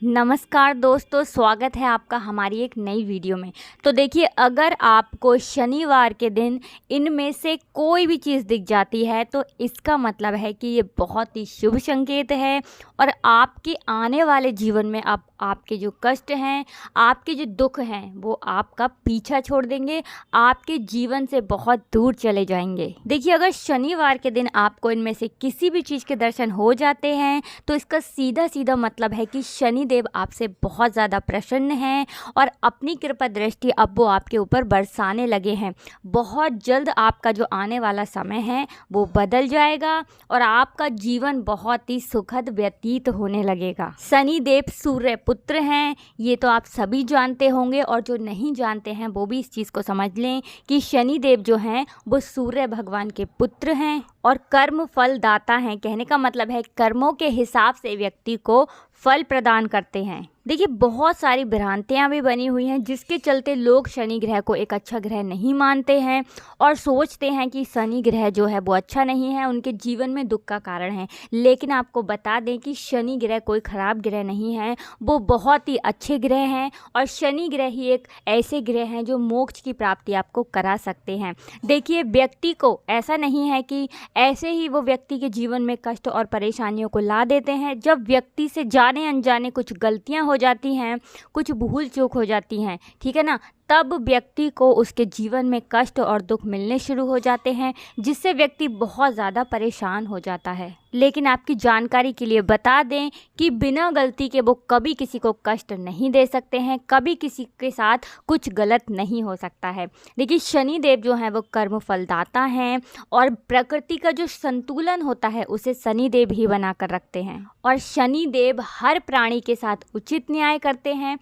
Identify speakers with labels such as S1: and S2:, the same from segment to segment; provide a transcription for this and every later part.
S1: नमस्कार दोस्तों, स्वागत है आपका हमारी एक नई वीडियो में। तो देखिए, अगर आपको शनिवार के दिन इनमें से कोई भी चीज़ दिख जाती है तो इसका मतलब है कि ये बहुत ही शुभ संकेत है और आपके आने वाले जीवन में अब आपके जो कष्ट हैं, आपके जो दुख हैं, वो आपका पीछा छोड़ देंगे, आपके जीवन से बहुत दूर चले जाएंगे। देखिए, अगर शनिवार के दिन आपको इनमें से किसी भी चीज़ के दर्शन हो जाते हैं तो इसका सीधा सीधा मतलब है कि शनिदेव आपसे बहुत ज़्यादा प्रसन्न हैं और अपनी कृपा दृष्टि अब वो आपके ऊपर बरसाने लगे हैं। बहुत जल्द आपका जो आने वाला समय है वो बदल जाएगा और आपका जीवन बहुत ही सुखद व्यतीत होने लगेगा। शनिदेव सूर्य पुत्र हैं, ये तो आप सभी जानते होंगे, और जो नहीं जानते हैं वो भी इस चीज़ को समझ लें कि शनिदेव जो हैं वो सूर्य भगवान के पुत्र हैं और कर्म फल दाता हैं। कहने का मतलब है कर्मों के हिसाब से व्यक्ति को फल प्रदान करते हैं। देखिए, बहुत सारी भ्रांतियां भी बनी हुई हैं जिसके चलते लोग शनि ग्रह को एक अच्छा ग्रह नहीं मानते हैं और सोचते हैं कि शनि ग्रह जो है वो अच्छा नहीं है, उनके जीवन में दुख का कारण है। लेकिन आपको बता दें कि शनि ग्रह कोई ख़राब ग्रह नहीं है, वो बहुत ही अच्छे ग्रह हैं और शनि ग्रह ही एक ऐसे ग्रह हैं जो मोक्ष की प्राप्ति आपको करा सकते हैं। देखिए, व्यक्ति को ऐसा नहीं है कि ऐसे ही वो व्यक्ति के जीवन में कष्ट और परेशानियों को ला देते हैं। जब व्यक्ति से जाने अनजाने कुछ गलतियां हो जाती हैं, कुछ भूल चूक हो जाती हैं, ठीक है ना, तब व्यक्ति को उसके जीवन में कष्ट और दुख मिलने शुरू हो जाते हैं, जिससे व्यक्ति बहुत ज़्यादा परेशान हो जाता है। लेकिन आपकी जानकारी के लिए बता दें कि बिना गलती के वो कभी किसी को कष्ट नहीं दे सकते हैं, कभी किसी के साथ कुछ गलत नहीं हो सकता है। देखिए, शनिदेव जो हैं वो कर्म फलदाता हैं और प्रकृति का जो संतुलन होता है उसे शनिदेव ही बना कर रखते हैं और शनिदेव हर प्राणी के साथ उचित न्याय करते हैं।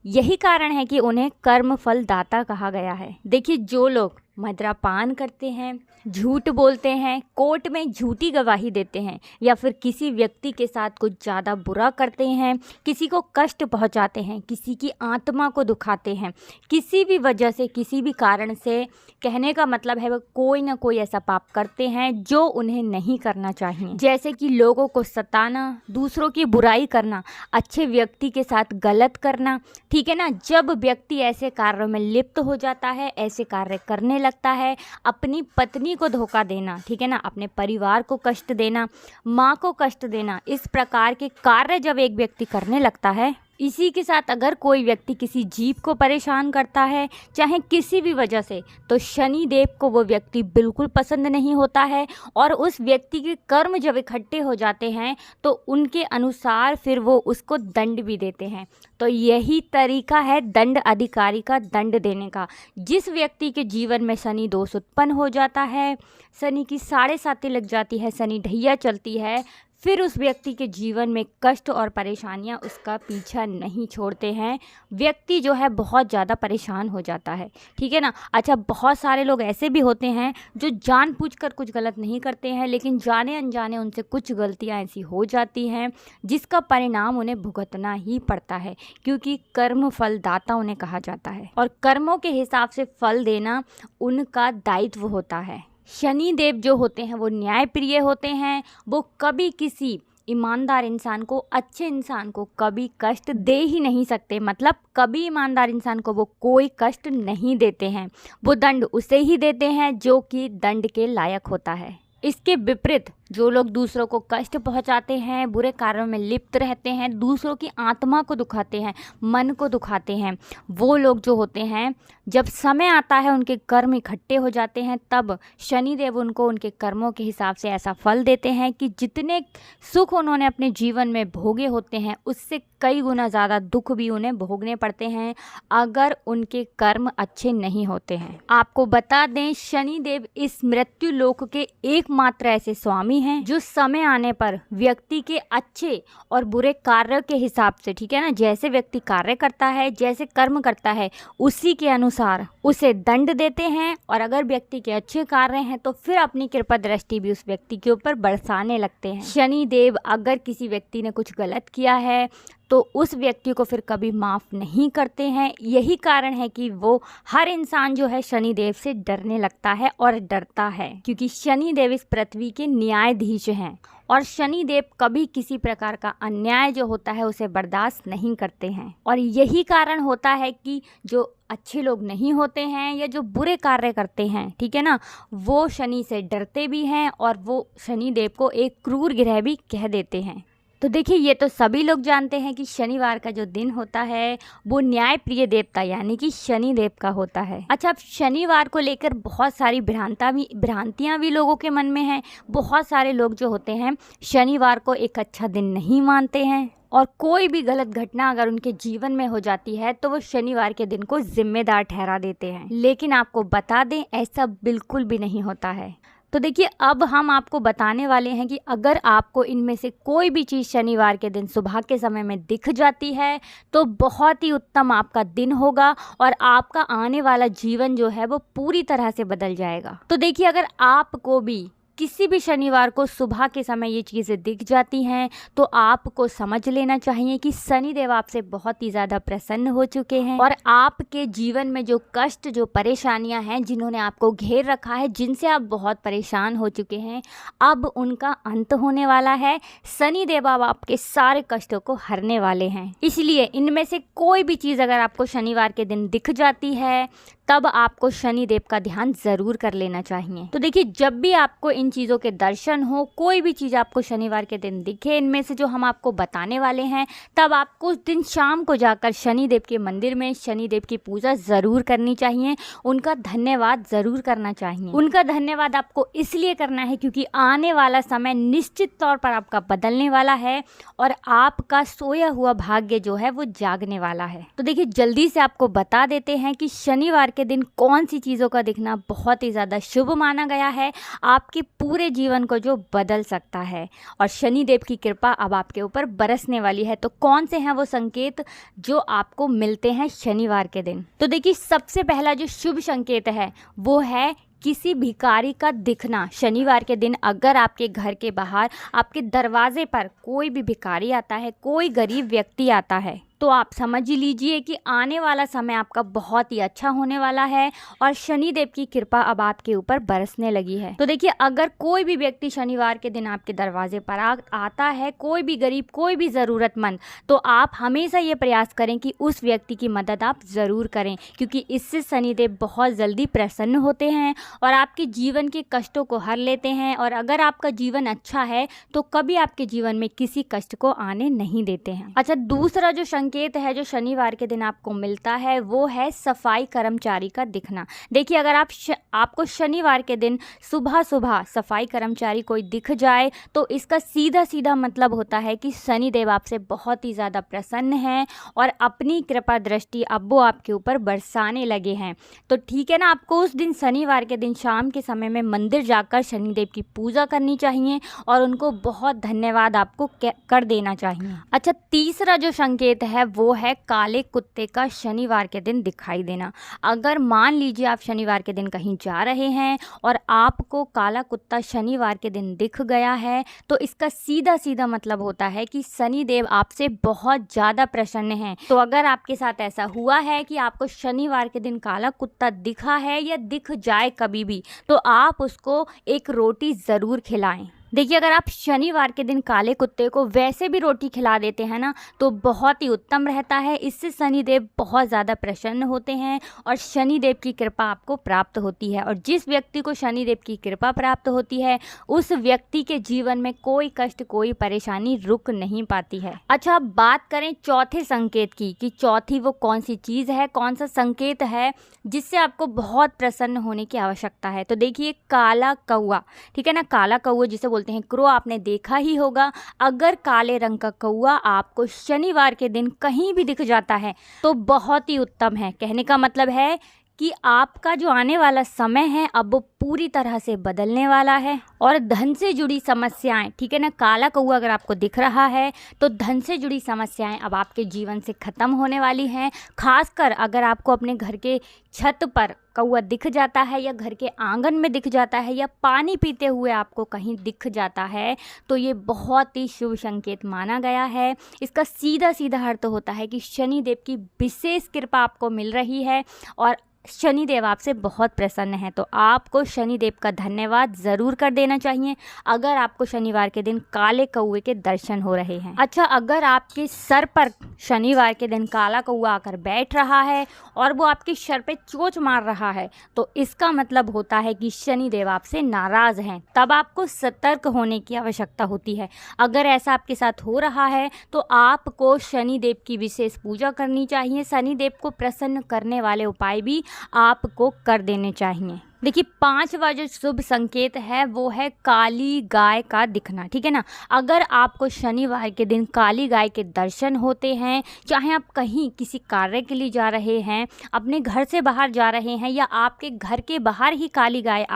S1: यही कारण है कि उन्हें कर्म फल दाता कहा गया है। देखिए, जो लोग मद्यपान करते हैं, झूठ बोलते हैं, कोर्ट में झूठी गवाही देते हैं या फिर किसी व्यक्ति के साथ कुछ ज़्यादा बुरा करते हैं, किसी को कष्ट पहुंचाते हैं, किसी की आत्मा को दुखाते हैं, किसी भी वजह से, किसी भी कारण से, कहने का मतलब है वो कोई ना कोई ऐसा पाप करते हैं जो उन्हें नहीं करना चाहिए। जैसे कि लोगों को सताना, दूसरों की बुराई करना, अच्छे व्यक्ति के साथ गलत करना, ठीक है ना। जब व्यक्ति ऐसे कार्यों में लिप्त हो जाता है, ऐसे कार्य करने लगता है, अपनी पत्नी को धोखा देना, ठीक है ना, अपने परिवार को कष्ट देना, माँ को कष्ट देना, इस प्रकार के कार्य जब एक व्यक्ति करने लगता है, इसी के साथ अगर कोई व्यक्ति किसी जीव को परेशान करता है, चाहे किसी भी वजह से, तो शनि देव को वो व्यक्ति बिल्कुल पसंद नहीं होता है और उस व्यक्ति के कर्म जब इकट्ठे हो जाते हैं तो उनके अनुसार फिर वो उसको दंड भी देते हैं। तो यही तरीका है दंड अधिकारी का दंड देने का। जिस व्यक्ति के जीवन में शनि दोष उत्पन्न हो जाता है, शनि की 7.5 लग जाती है, शनि ढैया चलती है, फिर उस व्यक्ति के जीवन में कष्ट और परेशानियां उसका पीछा नहीं छोड़ते हैं। व्यक्ति जो है बहुत ज़्यादा परेशान हो जाता है, ठीक है ना। अच्छा, बहुत सारे लोग ऐसे भी होते हैं जो जानबूझकर कुछ गलत नहीं करते हैं, लेकिन जाने अनजाने उनसे कुछ गलतियां ऐसी हो जाती हैं जिसका परिणाम उन्हें भुगतना ही पड़ता है, क्योंकि कर्म फलदाता उन्हें कहा जाता है और कर्मों के हिसाब से फल देना उनका दायित्व होता है। शनि देव जो होते हैं वो न्यायप्रिय होते हैं, वो कभी किसी ईमानदार इंसान को, अच्छे इंसान को कभी कष्ट दे ही नहीं सकते। मतलब कभी ईमानदार इंसान को वो कोई कष्ट नहीं देते हैं, वो दंड उसे ही देते हैं जो कि दंड के लायक होता है। इसके विपरीत जो लोग दूसरों को कष्ट पहुंचाते हैं, बुरे कार्यों में लिप्त रहते हैं, दूसरों की आत्मा को दुखाते हैं, मन को दुखाते हैं, वो लोग जो होते हैं, जब समय आता है उनके कर्म इकट्ठे हो जाते हैं, तब शनिदेव उनको उनके कर्मों के हिसाब से ऐसा फल देते हैं कि जितने सुख उन्होंने अपने जीवन में भोगे होते हैं उससे कई गुना ज़्यादा दुख भी उन्हें भोगने पड़ते हैं अगर उनके कर्म अच्छे नहीं होते हैं। आपको बता दें, शनिदेव इस मृत्यु लोक के एकमात्र ऐसे स्वामी हैं जो समय आने पर व्यक्ति के अच्छे और बुरे कार्य के हिसाब से, ठीक है ना, जैसे व्यक्ति कार्य करता है, जैसे कर्म करता है, उसी के अनुसार उसे दंड देते हैं और अगर व्यक्ति के अच्छे कार्य हैं तो फिर अपनी कृपा दृष्टि भी उस व्यक्ति के ऊपर बरसाने लगते हैं। शनिदेव अगर किसी व्यक्ति ने कुछ गलत किया है तो उस व्यक्ति को फिर कभी माफ़ नहीं करते हैं। यही कारण है कि वो हर इंसान जो है शनिदेव से डरने लगता है और डरता है, क्योंकि शनिदेव इस पृथ्वी के न्यायाधीश हैं और शनि देव कभी किसी प्रकार का अन्याय जो होता है उसे बर्दाश्त नहीं करते हैं। और यही कारण होता है कि जो अच्छे लोग नहीं होते हैं या जो बुरे कार्य करते हैं, ठीक है ना, वो शनि से डरते भी हैं और वो शनि देव को एक क्रूर ग्रह भी कह देते हैं। तो देखिए, ये तो सभी लोग जानते हैं कि शनिवार का जो दिन होता है वो न्याय प्रिय देवता यानी कि शनि देव का होता है। अच्छा, अब शनिवार को लेकर बहुत सारी भ्रांतियां भी लोगों के मन में हैं। बहुत सारे लोग जो होते हैं शनिवार को एक अच्छा दिन नहीं मानते हैं और कोई भी गलत घटना अगर उनके जीवन में हो जाती है तो वो शनिवार के दिन को जिम्मेदार ठहरा देते हैं। लेकिन आपको बता दें, ऐसा बिल्कुल भी नहीं होता है। तो देखिए, अब हम आपको बताने वाले हैं कि अगर आपको इनमें से कोई भी चीज़ शनिवार के दिन सुबह के समय में दिख जाती है तो बहुत ही उत्तम आपका दिन होगा और आपका आने वाला जीवन जो है वो पूरी तरह से बदल जाएगा। तो देखिए, अगर आपको भी किसी भी शनिवार को सुबह के समय ये चीज़ें दिख जाती हैं तो आपको समझ लेना चाहिए कि शनिदेव आपसे बहुत ही ज़्यादा प्रसन्न हो चुके हैं और आपके जीवन में जो कष्ट, जो परेशानियां हैं जिन्होंने आपको घेर रखा है, जिनसे आप बहुत परेशान हो चुके हैं, अब उनका अंत होने वाला है। शनिदेव अब आपके सारे कष्टों को हरने वाले हैं। इसलिए इनमें से कोई भी चीज़ अगर आपको शनिवार के दिन दिख जाती है तब आपको शनिदेव का ध्यान ज़रूर कर लेना चाहिए। तो देखिए, जब भी आपको इन चीज़ों के दर्शन हो, कोई भी चीज़ आपको शनिवार के दिन दिखे इनमें से जो हम आपको बताने वाले हैं, तब आपको उस दिन शाम को जाकर शनिदेव के मंदिर में शनिदेव की पूजा ज़रूर करनी चाहिए। उनका धन्यवाद ज़रूर करना चाहिए। उनका धन्यवाद आपको इसलिए करना है क्योंकि आने वाला समय निश्चित तौर पर आपका बदलने वाला है और आपका सोया हुआ भाग्य जो है वो जागने वाला है। तो देखिए, जल्दी से आपको बता देते हैं कि शनिवार के दिन कौन सी चीज़ों का दिखना बहुत ही ज़्यादा शुभ माना गया है, आपके पूरे जीवन को जो बदल सकता है और शनिदेव की कृपा अब आपके ऊपर बरसने वाली है। तो कौन से हैं वो संकेत जो आपको मिलते हैं शनिवार के दिन? तो देखिए, सबसे पहला जो शुभ संकेत है वो है किसी भिखारी का दिखना। शनिवार के दिन अगर आपके घर के बाहर, आपके दरवाजे पर कोई भी भिखारी आता है, कोई गरीब व्यक्ति आता है, तो आप समझ लीजिए कि आने वाला समय आपका बहुत ही अच्छा होने वाला है और शनिदेव की कृपा अब आपके ऊपर बरसने लगी है। तो देखिए, अगर कोई भी व्यक्ति शनिवार के दिन आपके दरवाजे पर आता है, कोई भी गरीब, कोई भी ज़रूरतमंद, तो आप हमेशा ये प्रयास करें कि उस व्यक्ति की मदद आप ज़रूर करें, क्योंकि इससे शनिदेव बहुत जल्दी प्रसन्न होते हैं और आपके जीवन के कष्टों को हर लेते हैं। और अगर आपका जीवन अच्छा है तो कभी आपके जीवन में किसी कष्ट को आने नहीं देते हैं। अच्छा, दूसरा जो संकेत है जो शनिवार के दिन आपको मिलता है वो है सफाई कर्मचारी का दिखना। देखिए, अगर आपको शनिवार के दिन सुबह सुबह सफाई कर्मचारी कोई दिख जाए तो इसका सीधा सीधा मतलब होता है कि शनिदेव आपसे बहुत ही ज़्यादा प्रसन्न हैं और अपनी कृपा दृष्टि अब वो आपके ऊपर बरसाने लगे हैं। तो ठीक है ना, आपको उस दिन शनिवार के दिन शाम के समय में मंदिर जाकर शनिदेव की पूजा करनी चाहिए और उनको बहुत धन्यवाद आपको कर देना चाहिए। अच्छा, तीसरा जो संकेत है वो है काले कुत्ते का शनिवार के दिन दिखाई देना। अगर मान लीजिए आप शनिवार के दिन कहीं जा रहे हैं और आपको काला कुत्ता शनिवार के दिन दिख गया है तो इसका सीधा सीधा मतलब होता है कि शनिदेव आपसे बहुत ज़्यादा प्रसन्न हैं। तो अगर आपके साथ ऐसा हुआ है कि आपको शनिवार के दिन काला कुत्ता दिखा है या दिख जाए कभी भी, तो आप उसको एक रोटी ज़रूर खिलाएं। देखिए, अगर आप शनिवार के दिन काले कुत्ते को वैसे भी रोटी खिला देते हैं ना तो बहुत ही उत्तम रहता है। इससे शनिदेव बहुत ज़्यादा प्रसन्न होते हैं और शनिदेव की कृपा आपको प्राप्त होती है और जिस व्यक्ति को शनिदेव की कृपा प्राप्त होती है उस व्यक्ति के जीवन में कोई कष्ट, कोई परेशानी रुक नहीं पाती है। अच्छा, अब बात करें चौथे संकेत की कि चौथी वो कौन सी चीज़ है, कौन सा संकेत है जिससे आपको बहुत प्रसन्न होने की आवश्यकता है। तो देखिए, काला कौआ, ठीक है ना, काला कौआ जिसे बोलते हैं क्रो, आपने देखा ही होगा। अगर काले रंग का कौआ आपको शनिवार के दिन कहीं भी दिख जाता है तो बहुत ही उत्तम है। कहने का मतलब है कि आपका जो आने वाला समय है अब वो पूरी तरह से बदलने वाला है और धन से जुड़ी समस्याएं, ठीक है ना, काला कौआ अगर आपको दिख रहा है तो धन से जुड़ी समस्याएं अब आपके जीवन से ख़त्म होने वाली हैं। खासकर अगर आपको अपने घर के छत पर कौआ दिख जाता है या घर के आंगन में दिख जाता है या पानी पीते हुए आपको कहीं दिख जाता है तो ये बहुत ही शुभ संकेत माना गया है। इसका सीधा सीधा अर्थ होता है कि शनिदेव की विशेष कृपा आपको मिल रही है और शनिदेव आपसे बहुत प्रसन्न हैं। तो आपको शनिदेव का धन्यवाद ज़रूर कर देना चाहिए अगर आपको शनिवार के दिन काले कौवे के दर्शन हो रहे हैं। अच्छा, अगर आपके सर पर शनिवार के दिन काला कौवा आकर बैठ रहा है और वो आपके सर पे चोंच मार रहा है, तो इसका मतलब होता है कि शनिदेव आपसे नाराज़ हैं। तब आपको सतर्क होने की आवश्यकता होती है। अगर ऐसा आपके साथ हो रहा है तो आपको शनिदेव की विशेष पूजा करनी चाहिए। शनिदेव को प्रसन्न करने वाले उपाय भी आपको कर देने चाहिए। देखिए, 5वां जो शुभ संकेत है वो है काली गाय का दिखना, ठीक है ना। अगर आपको शनिवार के दिन काली गाय के दर्शन होते हैं, चाहे आप कहीं किसी कार्य के लिए जा रहे हैं, अपने घर से बाहर जा रहे हैं, या आपके घर के बाहर ही काली गाय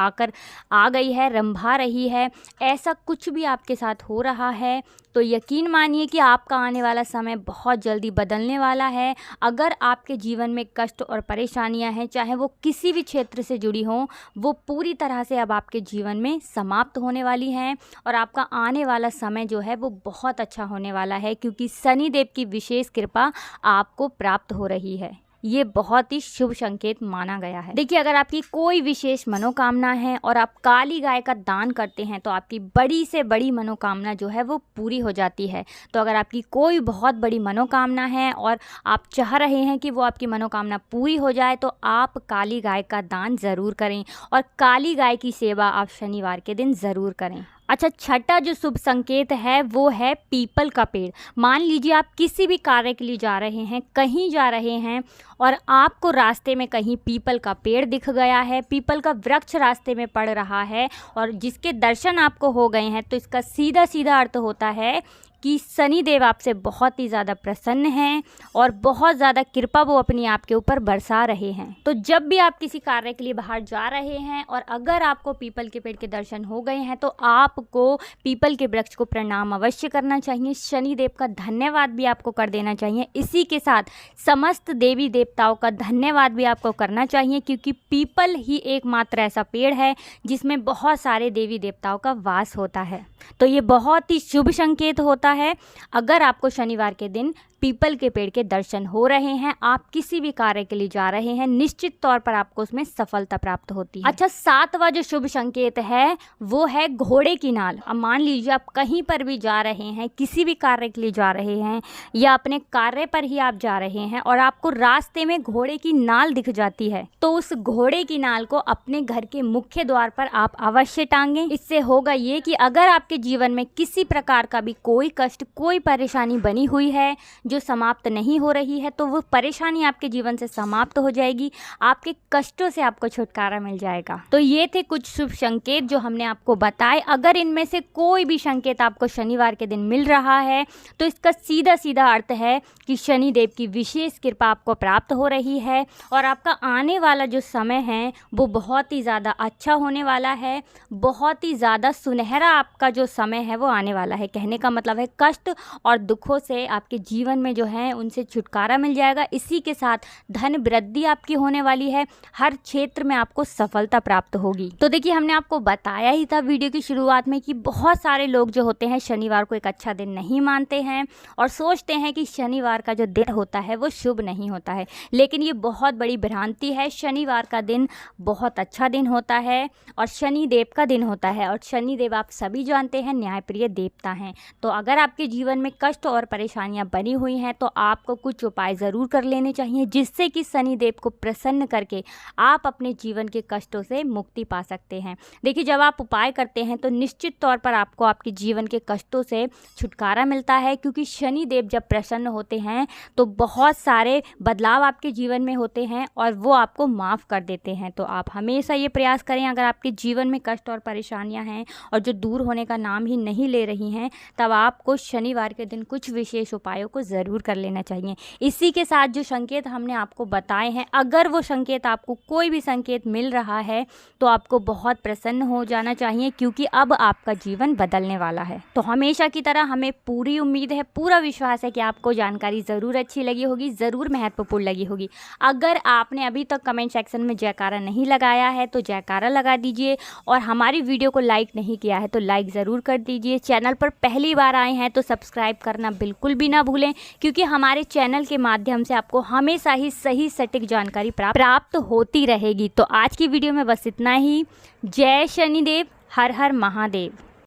S1: आ गई है, रंभा रही है, ऐसा कुछ भी आपके साथ हो रहा है, तो यकीन मानिए कि आपका आने वाला समय बहुत जल्दी बदलने वाला है। अगर आपके जीवन में कष्ट और परेशानियां हैं, चाहे वो किसी भी क्षेत्र से जुड़ी हों, वो पूरी तरह से अब आपके जीवन में समाप्त होने वाली हैं और आपका आने वाला समय जो है वो बहुत अच्छा होने वाला है, क्योंकि शनिदेव की विशेष कृपा आपको प्राप्त हो रही है। ये बहुत ही शुभ संकेत माना गया है। देखिए, अगर आपकी कोई विशेष मनोकामना है और आप काली गाय का दान करते हैं तो आपकी बड़ी से बड़ी मनोकामना जो है वो पूरी हो जाती है। तो अगर आपकी कोई बहुत बड़ी मनोकामना है और आप चाह रहे हैं कि वो आपकी मनोकामना पूरी हो जाए, तो आप काली गाय का दान ज़रूर करें और काली गाय की सेवा आप शनिवार के दिन ज़रूर करें। अच्छा, छठा जो शुभ संकेत है वो है पीपल का पेड़। मान लीजिए आप किसी भी कार्य के लिए जा रहे हैं, कहीं जा रहे हैं और आपको रास्ते में कहीं पीपल का पेड़ दिख गया है, पीपल का वृक्ष रास्ते में पड़ रहा है और जिसके दर्शन आपको हो गए हैं, तो इसका सीधा सीधा अर्थ होता है कि शनिदेव आपसे बहुत ही ज़्यादा प्रसन्न हैं और बहुत ज़्यादा कृपा वो अपनी आपके ऊपर बरसा रहे हैं। तो जब भी आप किसी कार्य के लिए बाहर जा रहे हैं और अगर आपको पीपल के पेड़ के दर्शन हो गए हैं, तो आपको पीपल के वृक्ष को प्रणाम अवश्य करना चाहिए। शनिदेव का धन्यवाद भी आपको कर देना चाहिए। इसी के साथ समस्त देवी देवताओं का धन्यवाद भी आपको करना चाहिए, क्योंकि पीपल ही एकमात्र ऐसा पेड़ है जिसमें बहुत सारे देवी देवताओं का वास होता है। तो ये बहुत ही शुभ संकेत होता है। अगर आपको शनिवार के दिन पीपल के पेड़ के दर्शन हो रहे हैं, आप किसी भी कार्य के लिए जा रहे हैं, निश्चित तौर पर आपको उसमें सफलता प्राप्त होती है। अच्छा, 7वां जो शुभ संकेत है वो है घोड़े की नाल। अब मान लीजिए आप कहीं पर भी जा रहे हैं, किसी भी कार्य के लिए जा रहे हैं या अपने कार्य पर ही आप जा रहे हैं और आपको रास्ते में घोड़े की नाल दिख जाती है, तो उस घोड़े की नाल को अपने घर के मुख्य द्वार पर आप अवश्य टांगें। इससे होगा ये कि अगर आपके जीवन में किसी प्रकार का भी कोई कष्ट, कोई परेशानी बनी हुई है जो समाप्त नहीं हो रही है, तो वो परेशानी आपके जीवन से समाप्त हो जाएगी, आपके कष्टों से आपको छुटकारा मिल जाएगा। तो ये थे कुछ शुभ संकेत जो हमने आपको बताए। अगर इनमें से कोई भी संकेत आपको शनिवार के दिन मिल रहा है, तो इसका सीधा सीधा अर्थ है कि शनिदेव की विशेष कृपा आपको प्राप्त हो रही है और आपका आने वाला जो समय है वो बहुत ही ज़्यादा अच्छा होने वाला है, बहुत ही ज़्यादा सुनहरा आपका जो समय है वो आने वाला है। कहने का मतलब है कष्ट और दुखों से आपके जीवन में जो है उनसे छुटकारा मिल जाएगा। इसी के साथ धन वृद्धि आपकी होने वाली है, हर क्षेत्र में आपको सफलता प्राप्त होगी। तो देखिए, हमने आपको बताया ही था वीडियो की शुरुआत में कि बहुत सारे लोग जो होते हैं शनिवार को एक अच्छा दिन नहीं मानते हैं और सोचते हैं कि शनिवार का जो दिन होता है वो शुभ नहीं होता है, लेकिन ये बहुत बड़ी भ्रांति है। शनिवार का दिन बहुत अच्छा दिन होता है और शनिदेव का दिन होता है और शनिदेव आप सभी जानते हैं न्यायप्रिय देवता हैं। तो अगर आपके जीवन में कष्ट और परेशानियां बनी हुई हैं तो आपको कुछ उपाय ज़रूर कर लेने चाहिए, जिससे कि शनिदेव को प्रसन्न करके आप अपने जीवन के कष्टों से मुक्ति पा सकते हैं। देखिए, जब आप उपाय करते हैं तो निश्चित तौर पर आपको आपके जीवन के कष्टों से छुटकारा मिलता है, क्योंकि शनिदेव जब प्रसन्न होते हैं तो बहुत सारे बदलाव आपके जीवन में होते हैं और वो आपको माफ़ कर देते हैं। तो आप हमेशा ये प्रयास करें, अगर आपके जीवन में कष्ट और परेशानियां हैं और जो दूर होने का नाम ही नहीं ले रही हैं, तब आपको शनिवार के दिन कुछ विशेष उपायों को ज़रूर कर लेना चाहिए। इसी के साथ जो संकेत हमने आपको बताए हैं, अगर वो संकेत आपको कोई भी संकेत मिल रहा है तो आपको बहुत प्रसन्न हो जाना चाहिए, क्योंकि अब आपका जीवन बदलने वाला है। तो हमेशा की तरह हमें पूरी उम्मीद है, पूरा विश्वास है कि आपको जानकारी ज़रूर अच्छी लगी होगी, ज़रूर महत्वपूर्ण लगी होगी। अगर आपने अभी तक कमेंट सेक्शन में जयकारा नहीं लगाया है तो जयकारा लगा दीजिए और हमारी वीडियो को लाइक नहीं किया है तो लाइक ज़रूर कर दीजिए। चैनल पर पहली बार आए हैं तो सब्सक्राइब करना बिल्कुल भी ना भूलें, क्योंकि हमारे चैनल के माध्यम से आपको हमेशा ही सही सटीक जानकारी प्राप्त होती रहेगी। तो आज की वीडियो में बस इतना ही। जय शनिदेव, हर हर महादेव।